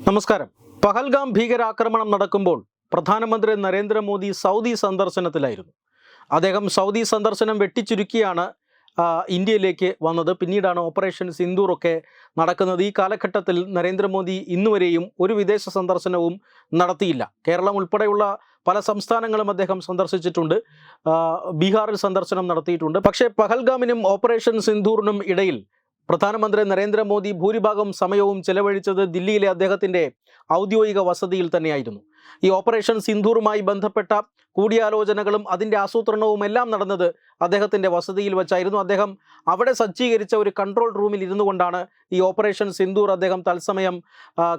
നമസ്കാരം. പഹൽഗാം ഭീകരാക്രമണം നടക്കുമ്പോൾ പ്രധാനമന്ത്രി നരേന്ദ്രമോദി സൗദി സന്ദർശനത്തിലായിരുന്നു. അദ്ദേഹം സൗദി സന്ദർശനം വെട്ടിച്ചുരുക്കിയാണ് ഇന്ത്യയിലേക്ക് വന്നത്. പിന്നീടാണ് ഓപ്പറേഷൻ സിന്ദൂർ ഒക്കെ നടക്കുന്നത്. ഈ കാലഘട്ടത്തിൽ നരേന്ദ്രമോദി ഇന്നുവരെയും ഒരു വിദേശ സന്ദർശനവും നടത്തിയില്ല. കേരളം ഉൾപ്പെടെയുള്ള പല സംസ്ഥാനങ്ങളും അദ്ദേഹം സന്ദർശിച്ചിട്ടുണ്ട്. ബീഹാറിൽ സന്ദർശനം നടത്തിയിട്ടുണ്ട്. പക്ഷേ പഹൽഗാമിനും ഓപ്പറേഷൻ സിന്ദൂറിനും ഇടയിൽ പ്രധാനമന്ത്രി നരേന്ദ്രമോദി ഭൂരിഭാഗം സമയവും ചെലവഴിച്ചത് ദില്ലിയിലെ അദ്ദേഹത്തിൻ്റെ ഔദ്യോഗിക വസതിയിൽ തന്നെയായിരുന്നു. ഈ ഓപ്പറേഷൻ സിന്ദൂറുമായി ബന്ധപ്പെട്ട കൂടിയാലോചനകളും അതിൻ്റെ ആസൂത്രണവും എല്ലാം നടന്നത് അദ്ദേഹത്തിൻ്റെ വസതിയിൽ വെച്ചായിരുന്നു. അദ്ദേഹം അവിടെ സജ്ജീകരിച്ച ഒരു കൺട്രോൾ റൂമിൽ ഇരുന്നു കൊണ്ടാണ് ഈ ഓപ്പറേഷൻ സിന്ദൂർ അദ്ദേഹം തത്സമയം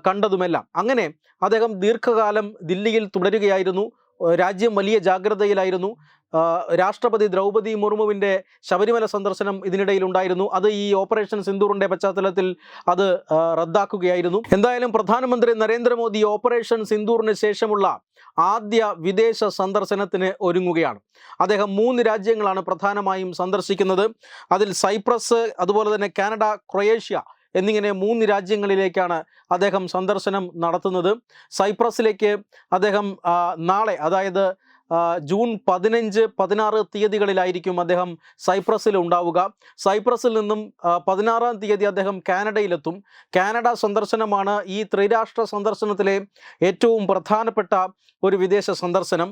കണ്ടതുമെല്ലാം. അങ്ങനെ അദ്ദേഹം ദീർഘകാലം ദില്ലിയിൽ തുടരുകയായിരുന്നു. രാജ്യം വലിയ ജാഗ്രതയിലായിരുന്നു. രാഷ്ട്രപതി ദ്രൗപദി മുർമുവിൻ്റെ ശബരിമല സന്ദർശനം ഇതിനിടയിലുണ്ടായിരുന്നു. അത് ഈ ഓപ്പറേഷൻ സിന്ദൂറിൻ്റെ പശ്ചാത്തലത്തിൽ അത് റദ്ദാക്കുകയായിരുന്നു. എന്തായാലും പ്രധാനമന്ത്രി നരേന്ദ്രമോദി ഓപ്പറേഷൻ സിന്ദൂറിന് ശേഷമുള്ള ആദ്യ വിദേശ സന്ദർശനത്തിന് ഒരുങ്ങുകയാണ്. അദ്ദേഹം 3 രാജ്യങ്ങളാണ് പ്രധാനമായും സന്ദർശിക്കുന്നത്. അതിൽ സൈപ്രസ്, അതുപോലെ തന്നെ കാനഡ, ക്രൊയേഷ്യ എന്നിങ്ങനെ 3 രാജ്യങ്ങളിലേക്കാണ് അദ്ദേഹം സന്ദർശനം നടത്തുന്നത്. സൈപ്രസിലേക്ക് അദ്ദേഹം നാളെ, അതായത് ജൂൺ 15, 16 തീയതികളിലായിരിക്കും അദ്ദേഹം സൈപ്രസിൽ ഉണ്ടാവുക. സൈപ്രസിൽ നിന്നും 16-ാം തീയതി അദ്ദേഹം കാനഡയിലെത്തും. കാനഡ സന്ദർശനമാണ് ഈ ത്രിരാഷ്ട്ര സന്ദർശനത്തിലെ ഏറ്റവും പ്രധാനപ്പെട്ട ഒരു വിദേശ സന്ദർശനം.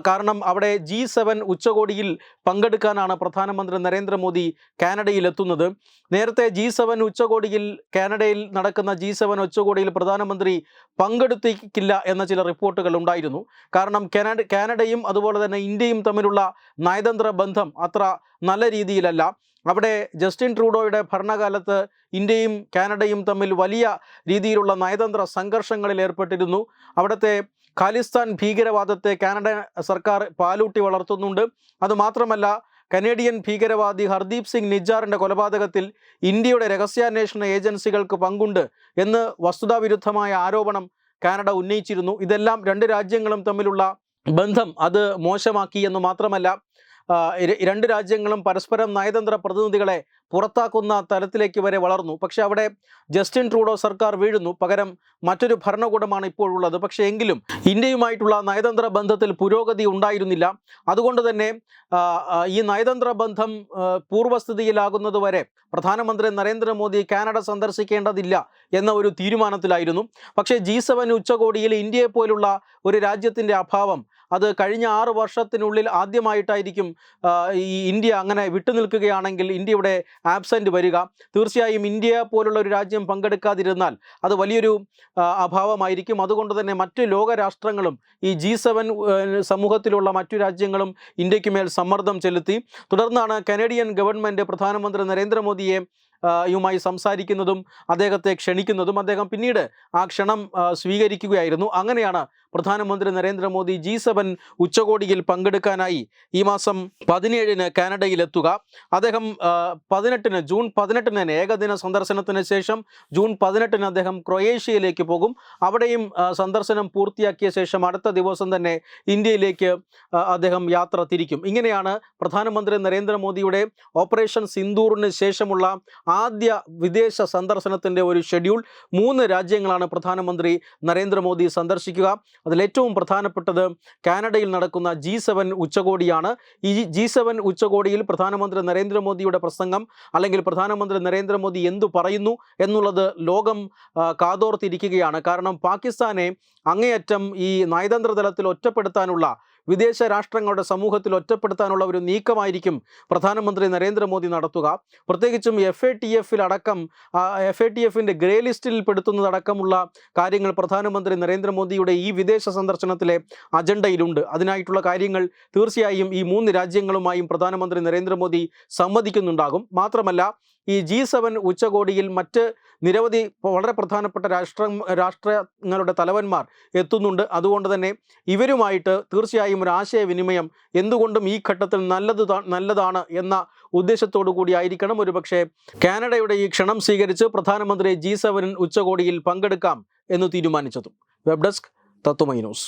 കാരണം അവിടെ G7 ഉച്ചകോടിയിൽ പങ്കെടുക്കാനാണ് പ്രധാനമന്ത്രി നരേന്ദ്രമോദി കാനഡയിലെത്തുന്നത്. നേരത്തെ G7 ഉച്ചകോടിയിൽ, കാനഡയിൽ നടക്കുന്ന G7 ഉച്ചകോടിയിൽ പ്രധാനമന്ത്രി പങ്കെടുത്തിക്കില്ല എന്ന ചില റിപ്പോർട്ടുകൾ ഉണ്ടായിരുന്നു. കാരണം കാനഡയും അതുപോലെ തന്നെ ഇന്ത്യയും തമ്മിലുള്ള നയതന്ത്ര ബന്ധം അത്ര നല്ല രീതിയിലല്ല. അവിടെ ജസ്റ്റിൻ ട്രൂഡോയുടെ ഭരണകാലത്ത് ഇന്ത്യയും കാനഡയും തമ്മിൽ വലിയ രീതിയിലുള്ള നയതന്ത്ര സംഘർഷങ്ങളിൽ ഏർപ്പെട്ടിരുന്നു. അവിടുത്തെ ഖാലിസ്ഥാൻ ഭീകരവാദത്തെ കാനഡ സർക്കാർ പാലൂട്ടി വളർത്തുന്നുണ്ട്. അതുമാത്രമല്ല, കനേഡിയൻ ഭീകരവാദി ഹർദീപ് സിംഗ് നിജ്ജാറിൻ്റെ കൊലപാതകത്തിൽ ഇന്ത്യയുടെ രഹസ്യാന്വേഷണ ഏജൻസികൾക്ക് പങ്കുണ്ട് എന്ന് വസ്തുതാവിരുദ്ധമായ ആരോപണം കാനഡ ഉന്നയിച്ചിരുന്നു. ഇതെല്ലാം 2 രാജ്യങ്ങളും തമ്മിലുള്ള ബന്ധം അത് മോശമാക്കി എന്ന് മാത്രമല്ല, 2 രാജ്യങ്ങളും പരസ്പരം നയതന്ത്ര പ്രതിനിധികളെ പുറത്താക്കുന്ന തലത്തിലേക്ക് വരെ വളർന്നു. പക്ഷേ അവിടെ ജസ്റ്റിൻ ട്രൂഡോ സർക്കാർ വീഴുന്നു. പകരം മറ്റൊരു ഭരണകൂടമാണ് ഇപ്പോഴുള്ളത്. പക്ഷേ എങ്കിലും ഇന്ത്യയുമായിട്ടുള്ള നയതന്ത്ര ബന്ധത്തിൽ പുരോഗതി ഉണ്ടായിരുന്നില്ല. അതുകൊണ്ട് തന്നെ ഈ നയതന്ത്ര ബന്ധം പൂർവ്വസ്ഥിതിയിലാകുന്നതുവരെ പ്രധാനമന്ത്രി നരേന്ദ്രമോദി കാനഡ സന്ദർശിക്കേണ്ടതില്ല എന്ന ഒരു തീരുമാനത്തിലായിരുന്നു. പക്ഷേ G7 ഉച്ചകോടിയിൽ ഇന്ത്യയെപ്പോലുള്ള ഒരു രാജ്യത്തിൻ്റെ അഭാവം അത് കഴിഞ്ഞ 6 വർഷത്തിനുള്ളിൽ ആദ്യമായിട്ടായിരിക്കും ഈ ഇന്ത്യ അങ്ങനെ വിട്ടുനിൽക്കുകയാണെങ്കിൽ ഇന്ത്യയുടെ ആബ്സെൻ്റ് വരിക. തീർച്ചയായും ഇന്ത്യ പോലുള്ള ഒരു രാജ്യം പങ്കെടുക്കാതിരുന്നാൽ അത് വലിയൊരു അഭാവമായിരിക്കും. അതുകൊണ്ട് തന്നെ മറ്റ് ലോകരാഷ്ട്രങ്ങളും ഈ G7 സമൂഹത്തിലുള്ള മറ്റു രാജ്യങ്ങളും ഇന്ത്യക്ക് മേൽ സമ്മർദ്ദം ചെലുത്തി. തുടർന്നാണ് കനേഡിയൻ ഗവൺമെൻറ് പ്രധാനമന്ത്രി നരേന്ദ്രമോദിയെ യുമായി സംസാരിക്കുന്നതും അദ്ദേഹത്തെ ക്ഷണിക്കുന്നതും. അദ്ദേഹം പിന്നീട് ആ ക്ഷണം സ്വീകരിക്കുകയായിരുന്നു. അങ്ങനെയാണ് പ്രധാനമന്ത്രി നരേന്ദ്രമോദി G7 ഉച്ചകോടിയിൽ പങ്കെടുക്കാനായി ഈ മാസം 17-ന് കാനഡയിലെത്തുക. അദ്ദേഹം ജൂൺ 18-ന് ഏകദിന സന്ദർശനത്തിന് ശേഷം ജൂൺ 18-ന് അദ്ദേഹം ക്രൊയേഷ്യയിലേക്ക് പോകും. അവിടെയും സന്ദർശനം പൂർത്തിയാക്കിയ ശേഷം അടുത്ത ദിവസം തന്നെ ഇന്ത്യയിലേക്ക് അദ്ദേഹം യാത്ര തിരിക്കും. ഇങ്ങനെയാണ് പ്രധാനമന്ത്രി നരേന്ദ്രമോദിയുടെ ഓപ്പറേഷൻ സിന്ദൂറിന് ശേഷമുള്ള ആദ്യ വിദേശ സന്ദർശനത്തിൻ്റെ ഒരു ഷെഡ്യൂൾ. 3 രാജ്യങ്ങളാണ് പ്രധാനമന്ത്രി നരേന്ദ്രമോദി സന്ദർശിക്കുക. അതിലേറ്റവും പ്രധാനപ്പെട്ടത് കാനഡയിൽ നടക്കുന്ന G7 ഉച്ചകോടിയാണ്. ഈ G7 ഉച്ചകോടിയിൽ പ്രധാനമന്ത്രി നരേന്ദ്രമോദിയുടെ പ്രസംഗം, അല്ലെങ്കിൽ പ്രധാനമന്ത്രി നരേന്ദ്രമോദി എന്തു പറയുന്നു എന്നുള്ളത് ലോകം കാതോർത്തിരിക്കുകയാണ്. കാരണം പാകിസ്ഥാനെ അങ്ങേയറ്റം ഈ നയതന്ത്ര തലത്തിൽ ഒറ്റപ്പെടുത്താനുള്ള, വിദേശ രാഷ്ട്രങ്ങളുടെ സമൂഹത്തിൽ ഒറ്റപ്പെടുത്താനുള്ള ഒരു നീക്കമായിരിക്കും പ്രധാനമന്ത്രി നരേന്ദ്രമോദി നടത്തുക. പ്രത്യേകിച്ചും FATFിൻ്റെ ഗ്രേ ലിസ്റ്റിൽ പെടുത്തുന്നതടക്കമുള്ള കാര്യങ്ങൾ പ്രധാനമന്ത്രി നരേന്ദ്രമോദിയുടെ ഈ വിദേശ സന്ദർശനത്തിലെ അജണ്ടയിലുണ്ട്. അതിനായിട്ടുള്ള കാര്യങ്ങൾ തീർച്ചയായും ഈ 3 രാജ്യങ്ങളുമായും പ്രധാനമന്ത്രി നരേന്ദ്രമോദി സമ്മതിക്കുന്നുണ്ടാകും. മാത്രമല്ല, ഈ G7 ഉച്ചകോടിയിൽ മറ്റ് നിരവധി വളരെ പ്രധാനപ്പെട്ട രാഷ്ട്രങ്ങളുടെ തലവന്മാർ എത്തുന്നുണ്ട്. അതുകൊണ്ട് തന്നെ ഇവരുമായിട്ട് തീർച്ചയായും ഒരു ആശയവിനിമയം എന്തുകൊണ്ടും ഈ ഘട്ടത്തിൽ നല്ലതാണ് എന്ന ഉദ്ദേശത്തോടു കൂടി ആയിരിക്കണം ഒരുപക്ഷെ കാനഡയുടെ ഈ ക്ഷണം സ്വീകരിച്ച് പ്രധാനമന്ത്രി G7 ഉച്ചകോടിയിൽ പങ്കെടുക്കാം എന്ന് തീരുമാനിച്ചതും. വെബ് ഡെസ്ക് തത്വമൈ ന്യൂസ്.